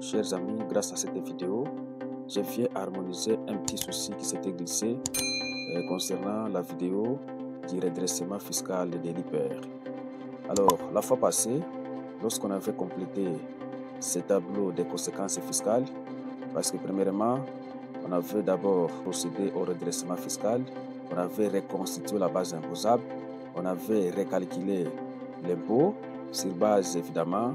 chers amis, grâce à cette vidéo, je viens harmoniser un petit souci qui s'était glissé concernant la vidéo du redressement fiscal de l'IPR. Alors, la fois passée, lorsqu'on avait complété ce tableau des conséquences fiscales, parce que premièrement, on avait d'abord procédé au redressement fiscal, on avait reconstitué la base imposable, on avait recalculé l'impôt sur base évidemment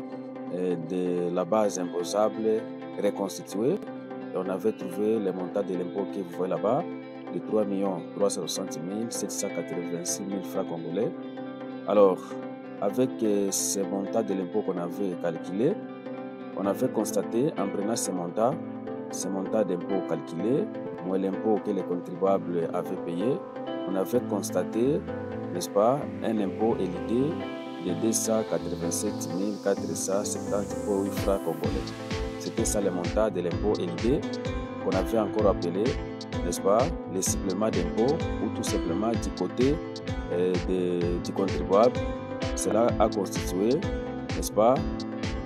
de la base imposable reconstituée. Et on avait trouvé le montant de l'impôt que vous voyez là-bas, de 3 360 786 000 francs congolais. Alors, avec ce montant de l'impôt qu'on avait calculé, on avait constaté en prenant ce montant d'impôt calculé, moins l'impôt que les contribuables avaient payé, on avait constaté, n'est-ce pas, un impôt élidé de 287 470 francs congolais. C'était ça le montant de l'impôt élidé qu'on avait encore appelé, n'est-ce pas, les suppléments d'impôt ou tout simplement du côté du contribuable. Cela a constitué, n'est-ce pas,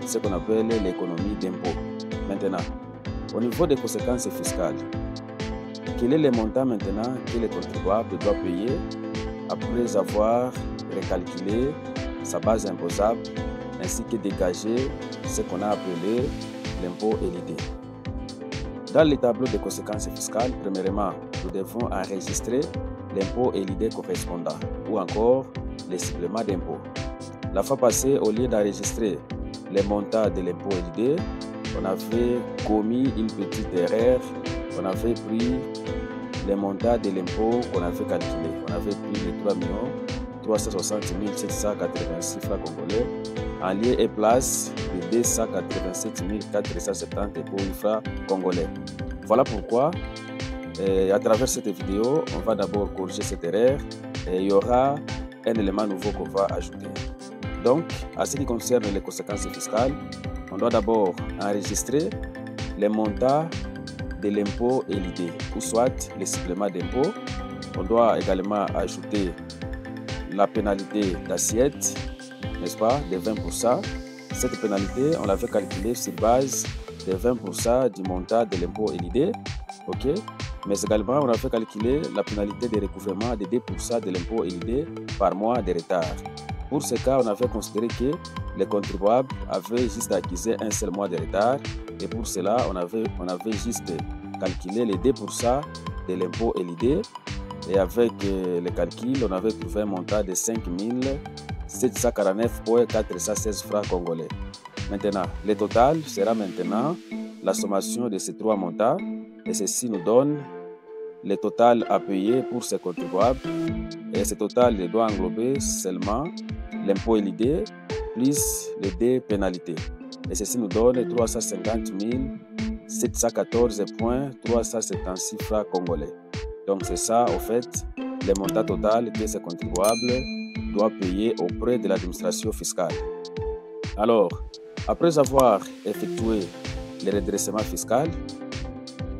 ce qu'on appelle l'économie d'impôt. Maintenant, au niveau des conséquences fiscales, quel est le montant maintenant que le contribuable doit payer après avoir recalculé sa base imposable ainsi que dégager ce qu'on a appelé l'impôt élidé? Dans le tableau des conséquences fiscales, premièrement, nous devons enregistrer l'impôt élidé correspondant ou encore les suppléments d'impôt. La fois passée, au lieu d'enregistrer les montants de l'impôt élidé, on avait commis une petite erreur. On avait pris les montants de l'impôt qu'on avait calculé. On avait pris les 3 360 786 francs congolais en lieu et place de 287 470 francs congolais. Voilà pourquoi, à travers cette vidéo, on va d'abord corriger cette erreur et il y aura un élément nouveau qu'on va ajouter. Donc, à ce qui concerne les conséquences fiscales, on doit d'abord enregistrer les montants de l'impôt élidé, ou soit les suppléments d'impôt. On doit également ajouter la pénalité d'assiette, n'est-ce pas, de 20%. Cette pénalité, on l'avait calculée sur base de 20% du montant de l'impôt élidé, ok? Mais également, on avait calculé la pénalité de recouvrement de 2% de l'impôt élidé par mois de retard. Pour ce cas, on avait considéré que les contribuables avaient juste acquis un seul mois de retard et pour cela, on avait juste calculé les 2% de l'impôt élidé et avec le calcul, on avait trouvé un montant de 5 749,416 francs congolais. Maintenant, le total sera maintenant la sommation de ces trois montants et ceci nous donne le total à payer pour ces contribuables et ce total doit englober seulement l'impôt élidé plus les deux pénalités. Et ceci nous donne 350 714,376 francs congolais. Donc c'est ça, au fait, le montant total que ces contribuables doivent payer auprès de l'administration fiscale. Alors, après avoir effectué le redressement fiscal,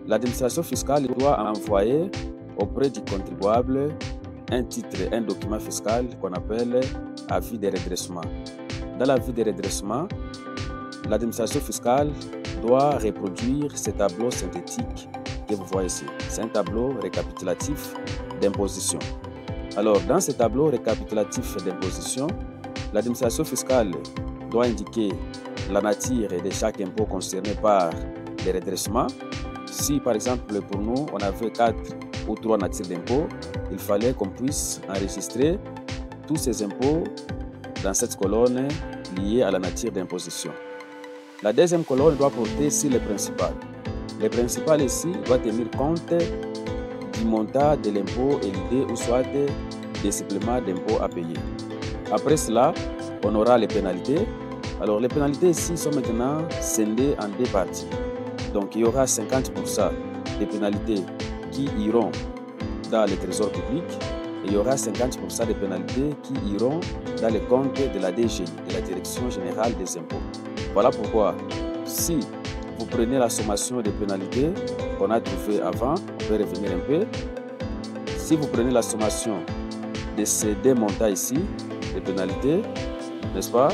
l'administration fiscale doit envoyer auprès du contribuable un document fiscal qu'on appelle avis de redressement. Dans l'avis de redressement, l'administration fiscale doit reproduire ce tableau synthétique que vous voyez ici. C'est un tableau récapitulatif d'imposition. Alors, dans ce tableau récapitulatif d'imposition, l'administration fiscale doit indiquer la nature de chaque impôt concerné par le redressement. Si, par exemple, pour nous, on avait 4 ou 3 natures d'impôts, il fallait qu'on puisse enregistrer tous ces impôts dans cette colonne liée à la nature d'imposition. La deuxième colonne doit porter sur les principales. Le principal ici doit tenir compte du montant de l'impôt élidé ou soit des suppléments d'impôt à payer. Après cela, on aura les pénalités. Alors les pénalités ici sont maintenant scindées en deux parties. Donc il y aura 50% des pénalités qui iront dans le trésor public et il y aura 50% des pénalités qui iront dans les comptes de la DGI, de la Direction Générale des Impôts. Voilà pourquoi, si vous prenez la sommation des pénalités qu'on a trouvée avant, on peut revenir un peu. Si vous prenez la sommation de ces deux montants ici, les pénalités, n'est-ce pas,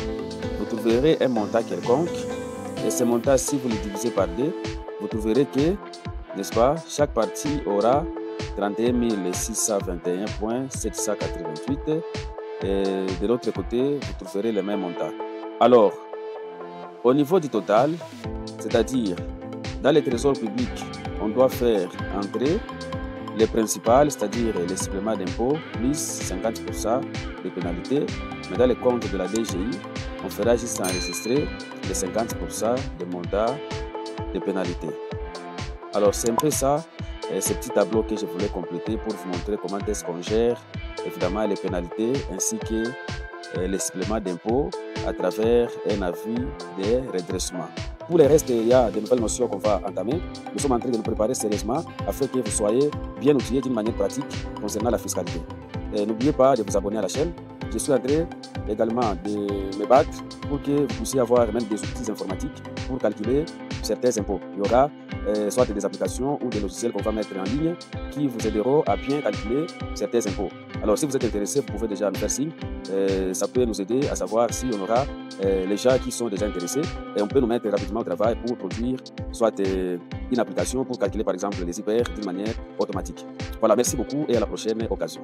vous trouverez un montant quelconque Et ce montant, si vous le divisez par 2, vous trouverez que, n'est-ce pas, chaque partie aura 31 621,788. Et de l'autre côté, vous trouverez le même montant. Alors, au niveau du total, c'est-à-dire dans les trésors publics, on doit faire entrer les principales, c'est-à-dire les suppléments d'impôts, plus 50% de pénalités. Mais dans les comptes de la DGI, on fera juste enregistrer les 50% de montant de pénalités. Alors c'est un peu ça, ce petit tableau que je voulais compléter pour vous montrer comment est-ce qu'on gère évidemment les pénalités ainsi que les suppléments d'impôts à travers un avis de redressement. Pour le reste, il y a de nouvelles notions qu'on va entamer. Nous sommes en train de nous préparer sérieusement afin que vous soyez bien outillés d'une manière pratique concernant la fiscalité. N'oubliez pas de vous abonner à la chaîne. Je suis en train également de me battre pour que vous puissiez avoir même des outils informatiques pour calculer certains impôts. Il y aura soit des applications ou des logiciels qu'on va mettre en ligne qui vous aideront à bien calculer certains impôts. Alors si vous êtes intéressé, vous pouvez déjà nous faire signe. Ça peut nous aider à savoir si on aura les gens qui sont déjà intéressés et on peut nous mettre rapidement au travail pour produire soit une application pour calculer par exemple les IPR d'une manière automatique. Voilà, merci beaucoup et à la prochaine occasion.